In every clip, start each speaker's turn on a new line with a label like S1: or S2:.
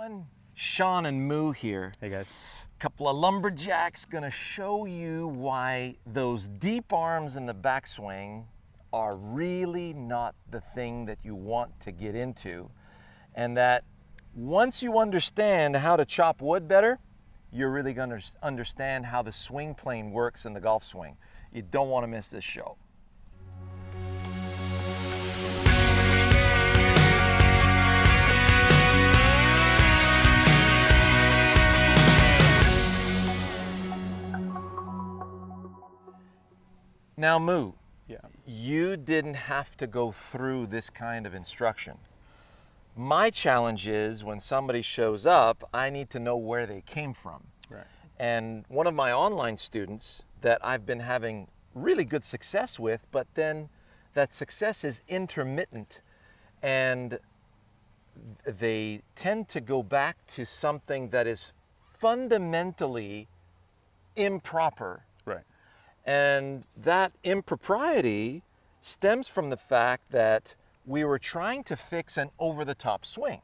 S1: everyone. Sean and Moo here.
S2: Hey guys.
S1: Couple of lumberjacks gonna show you why those deep arms in the backswing are really not the thing that you want to get into, and that once you understand how to chop wood better, you're really gonna understand how the swing plane works in the golf swing. You don't want to miss this show. Now, Moo,
S2: Yeah.
S1: you didn't have to go through this kind of instruction. My challenge is when somebody shows up, I need to know where they came from.
S2: Right.
S1: And one of my online students that I've been having really good success with, but then that success is intermittent and they tend to go back to something that is fundamentally improper.
S2: Right.
S1: And that impropriety stems from the fact that we were trying to fix an over-the-top swing.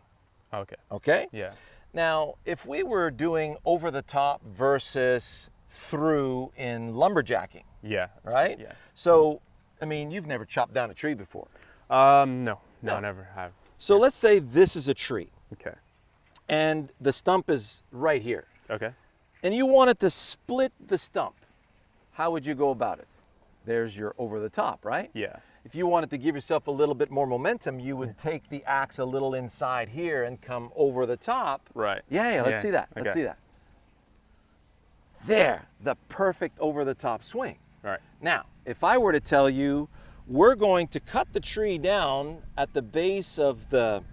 S2: Okay.
S1: Okay?
S2: Yeah.
S1: Now, if we were doing over-the-top versus through in lumberjacking,
S2: Yeah.
S1: right?
S2: Yeah.
S1: So, I mean, you've never chopped down a tree before.
S2: No,
S1: No.
S2: I never have.
S1: So let's say this is a tree
S2: Okay.
S1: and the stump is right here.
S2: Okay.
S1: And you wanted to split the stump. How would you go about it? There's your over-the-top, right?
S2: Yeah.
S1: If you wanted to give yourself a little bit more momentum, you would take the axe a little inside here and come over the top.
S2: Right.
S1: Yeah, let's see that. Let's
S2: Okay.
S1: see that. There, the perfect over-the-top swing.
S2: All right.
S1: Now, if I were to tell you, we're going to cut the tree down at the base of the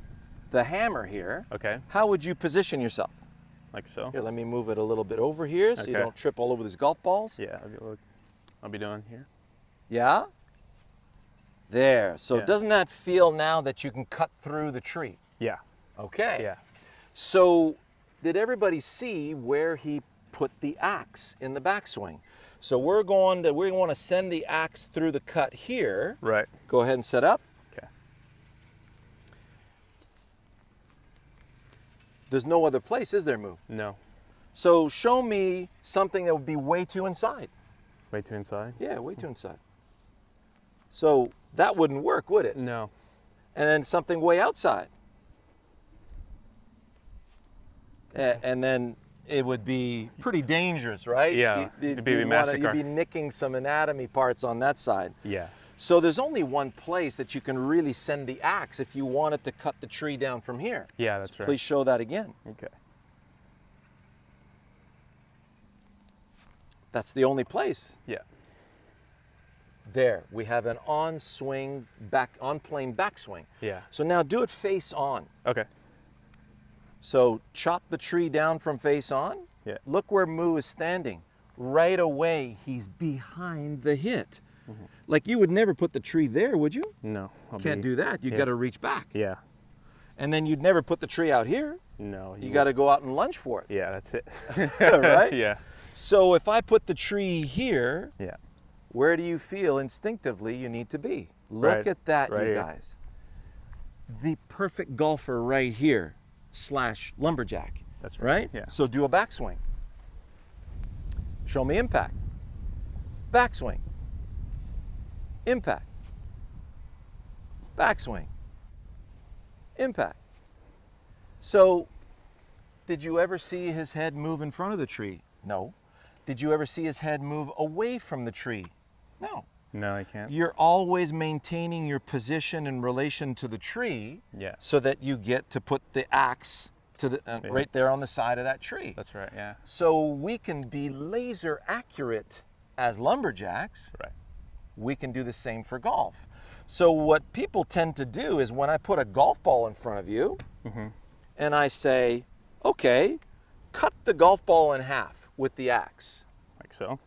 S1: hammer here,
S2: Okay.
S1: how would you position yourself?
S2: Like so.
S1: Here, let me move it a little bit over here so you
S2: Okay.
S1: don't trip all over these golf balls.
S2: Yeah. I'll be doing here.
S1: Yeah? There. So
S2: Yeah.
S1: doesn't that feel now that you can cut through the tree?
S2: Yeah.
S1: Okay.
S2: Yeah.
S1: So did everybody see where he put the axe in the backswing? So we want to send the axe through the cut here.
S2: Right.
S1: Go ahead and set up.
S2: Okay.
S1: There's no other place, is there, Moo?
S2: No.
S1: So show me something that would be way too inside.
S2: Way too inside.
S1: Yeah, way too inside. So that wouldn't work, would it?
S2: No.
S1: And then something way outside. And then it would be pretty dangerous, right?
S2: Yeah, it'd be a massacre.
S1: You'd be nicking some anatomy parts on that side.
S2: Yeah.
S1: So there's only one place that you can really send the axe if you wanted to cut the tree down from here.
S2: Yeah, that's right.
S1: Please show that again.
S2: Okay.
S1: That's the only place.
S2: Yeah.
S1: There, we have an on-plane backswing.
S2: Yeah.
S1: So now do it face on.
S2: Okay.
S1: So chop the tree down from face on.
S2: Yeah.
S1: Look where Moo is standing. Right away, he's behind the hit.
S2: Mm-hmm.
S1: Like you would never put the tree there, would you?
S2: No.
S1: Can't do that. You
S2: yeah.
S1: got to reach back.
S2: Yeah.
S1: And then you'd never put the tree out here.
S2: No.
S1: You got to go out and lunge for it.
S2: Yeah, that's it.
S1: Right?
S2: Yeah.
S1: So if I put the tree here,
S2: Yeah.
S1: where do you feel instinctively you need to be? Look
S2: Right.
S1: at that,
S2: Right
S1: you
S2: here.
S1: guys. The perfect golfer right here / lumberjack.
S2: That's
S1: Right?
S2: right. Yeah.
S1: So do a backswing. Show me impact. Backswing. Impact. Backswing. Impact. So, did you ever see his head move in front of the tree? No. Did you ever see his head move away from the tree? No.
S2: No, I can't.
S1: You're always maintaining your position in relation to the tree
S2: Yeah.
S1: so that you get to put the axe to the
S2: Yeah.
S1: right there on the side of that tree.
S2: That's right. Yeah.
S1: So we can be laser accurate as lumberjacks.
S2: Right.
S1: We can do the same for golf. So what people tend to do is when I put a golf ball in front of you
S2: Mm-hmm.
S1: and I say, okay, cut the golf ball in half with the axe.
S2: Like so.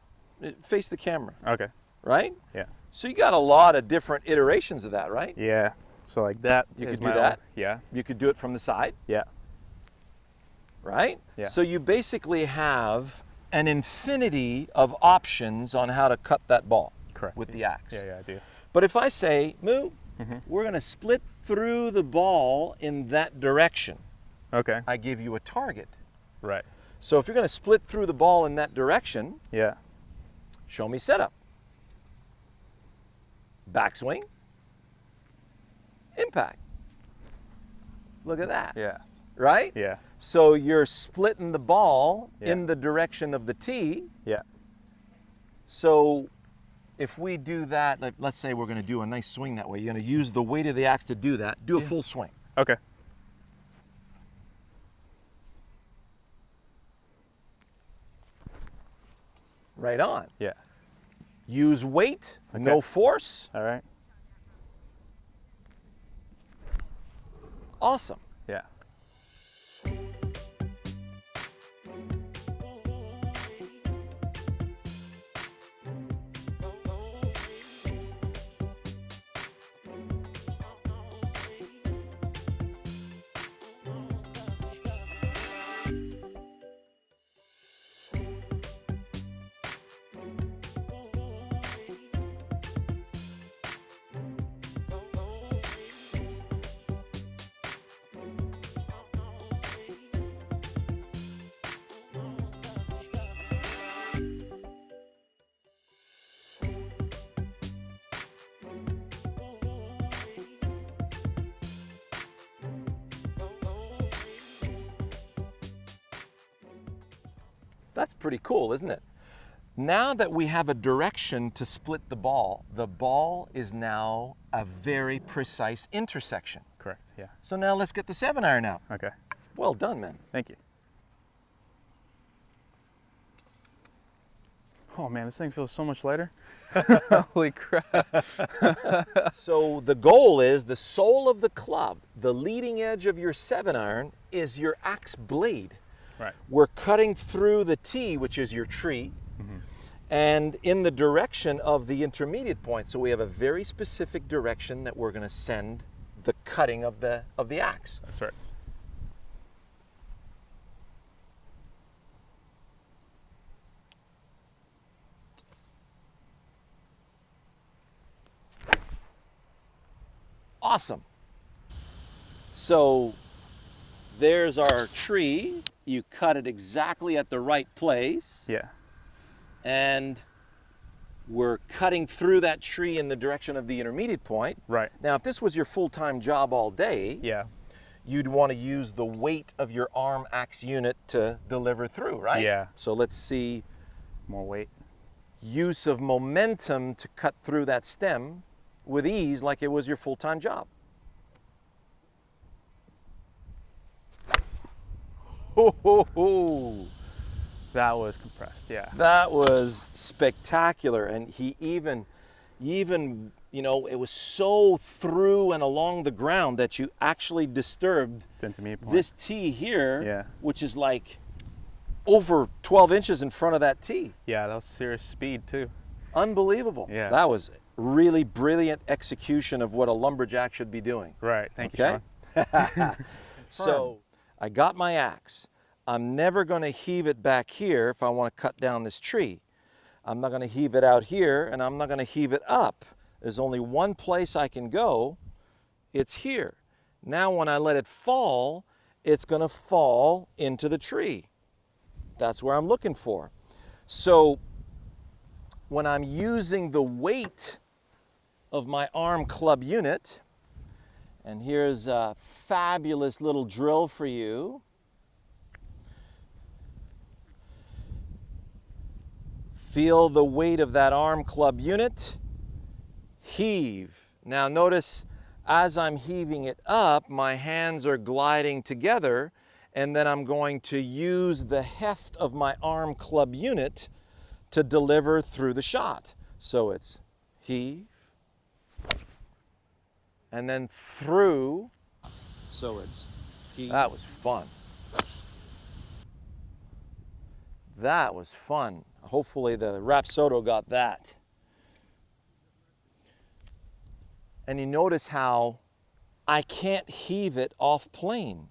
S1: Face the camera,
S2: Okay.
S1: right?
S2: Yeah.
S1: So you got a lot of different iterations of that, right?
S2: Yeah. So like that.
S1: You
S2: is
S1: could do
S2: my
S1: that?
S2: own- Yeah.
S1: You could do it from the side,
S2: Yeah.
S1: right?
S2: Yeah.
S1: So you basically have an infinity of options on how to cut that ball
S2: Correct.
S1: with the axe.
S2: Yeah. Yeah. I do.
S1: But if I say, Moo,
S2: Mm-hmm.
S1: we're going to split through the ball in that direction.
S2: Okay.
S1: I give you a target.
S2: Right.
S1: So if you're going to split through the ball in that direction,
S2: Yeah.
S1: show me setup. Backswing. Impact. Look at that.
S2: Yeah.
S1: Right?
S2: Yeah.
S1: So you're splitting the ball
S2: Yeah.
S1: in the direction of the tee.
S2: Yeah.
S1: So if we do that, like, let's say we're going to do a nice swing that way. You're going to use the weight of the axe to do that. Do a full swing.
S2: Okay.
S1: Right on.
S2: Yeah.
S1: Use weight, no force.
S2: All right.
S1: Awesome.
S2: Yeah.
S1: That's pretty cool, isn't it? Now that we have a direction to split the ball is now a very precise intersection.
S2: Correct. Yeah.
S1: So now let's get the 7-iron out.
S2: Okay.
S1: Well done, man.
S2: Thank you. Oh man, this thing feels so much lighter. Holy crap.
S1: So the goal is the sole of the club, the leading edge of your 7-iron is your axe blade.
S2: Right.
S1: We're cutting through the tee, which is your tree, and in the direction of the intermediate point. So we have a very specific direction that we're going to send the cutting of the axe.
S2: That's right.
S1: Awesome. So there's our tree. You cut it exactly at the right place,
S2: Yeah.
S1: and we're cutting through that tree in the direction of the intermediate point.
S2: Right.
S1: Now, if this was your full-time job all day,
S2: Yeah.
S1: you'd want to use the weight of your arm axe unit to deliver through, right?
S2: Yeah.
S1: So let's see
S2: More weight.
S1: use of momentum to cut through that stem with ease like it was your full-time job. Ho, ho, ho.
S2: That was compressed. Yeah.
S1: That was spectacular. And he even, you know, it was so through and along the ground that you actually disturbed
S2: Intermediate point.
S1: this tee here,
S2: Yeah.
S1: which is like over 12 inches in front of that tee.
S2: Yeah, that was serious speed too.
S1: Unbelievable.
S2: Yeah.
S1: That was really brilliant execution of what a lumberjack should be doing.
S2: Right. Thank
S1: Okay?
S2: you, Sean.
S1: So I got my axe. I'm never going to heave it back here if I want to cut down this tree. I'm not going to heave it out here, and I'm not going to heave it up. There's only one place I can go. It's here. Now when I let it fall, it's going to fall into the tree. That's where I'm looking for. So when I'm using the weight of my arm club unit, and here's a fabulous little drill for you. Feel the weight of that arm club unit. Heave. Now notice as I'm heaving it up, my hands are gliding together, and then I'm going to use the heft of my arm club unit to deliver through the shot. So it's heave, and then through. So it's heave. That was fun. That was fun. Hopefully the Rapsodo got that. And you notice how I can't heave it off plane.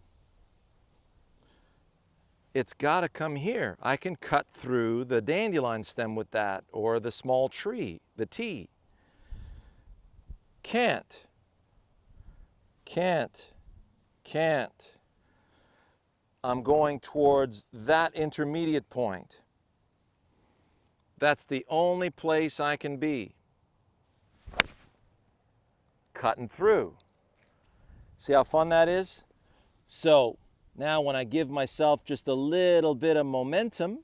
S1: It's got to come here. I can cut through the dandelion stem with that, or the small tree, the T. Can't. I'm going towards that intermediate point. That's the only place I can be. Cutting through. See how fun that is? So now when I give myself just a little bit of momentum,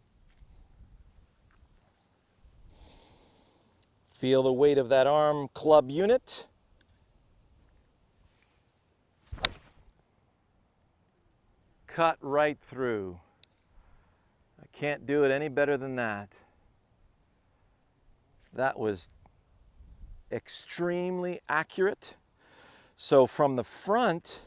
S1: feel the weight of that arm club unit. Cut right through. I can't do it any better than that. That was extremely accurate. So from the front,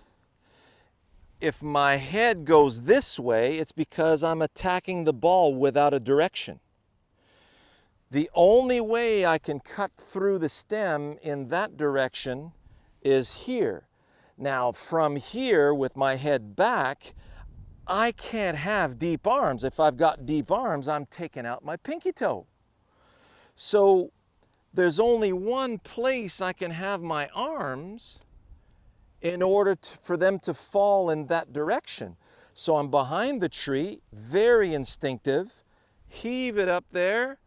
S1: if my head goes this way, it's because I'm attacking the ball without a direction. The only way I can cut through the stem in that direction is here. Now from here, with my head back, I can't have deep arms. If I've got deep arms, I'm taking out my pinky toe. So there's only one place I can have my arms in order for them to fall in that direction. So I'm behind the tree, very instinctive, heave it up there,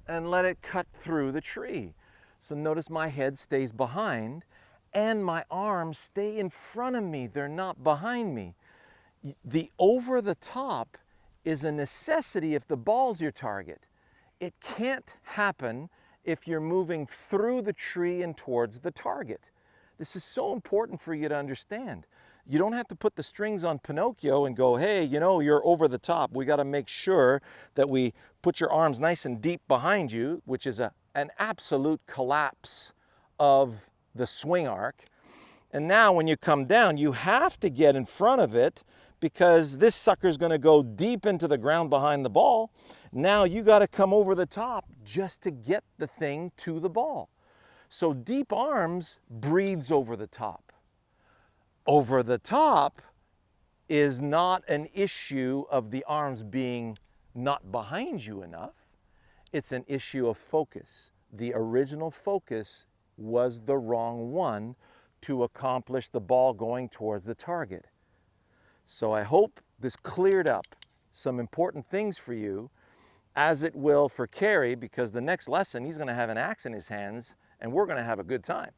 S1: and let it cut through the tree. So notice my head stays behind and my arms stay in front of me. They're not behind me. The over the top is a necessity if the ball's your target. It can't happen if you're moving through the tree and towards the target. This is so important for you to understand. You don't have to put the strings on Pinocchio and go, hey, you know, you're over the top. We got to make sure that we put your arms nice and deep behind you, which is an absolute collapse of the swing arc. And now when you come down, you have to get in front of it because this sucker's going to go deep into the ground behind the ball. Now you got to come over the top just to get the thing to the ball. So deep arms breeds over the top. Over the top is not an issue of the arms being not behind you enough. It's an issue of focus. The original focus was the wrong one to accomplish the ball going towards the target. So I hope this cleared up some important things for you, as it will for Kerry, because the next lesson he's going to have an axe in his hands and we're going to have a good time.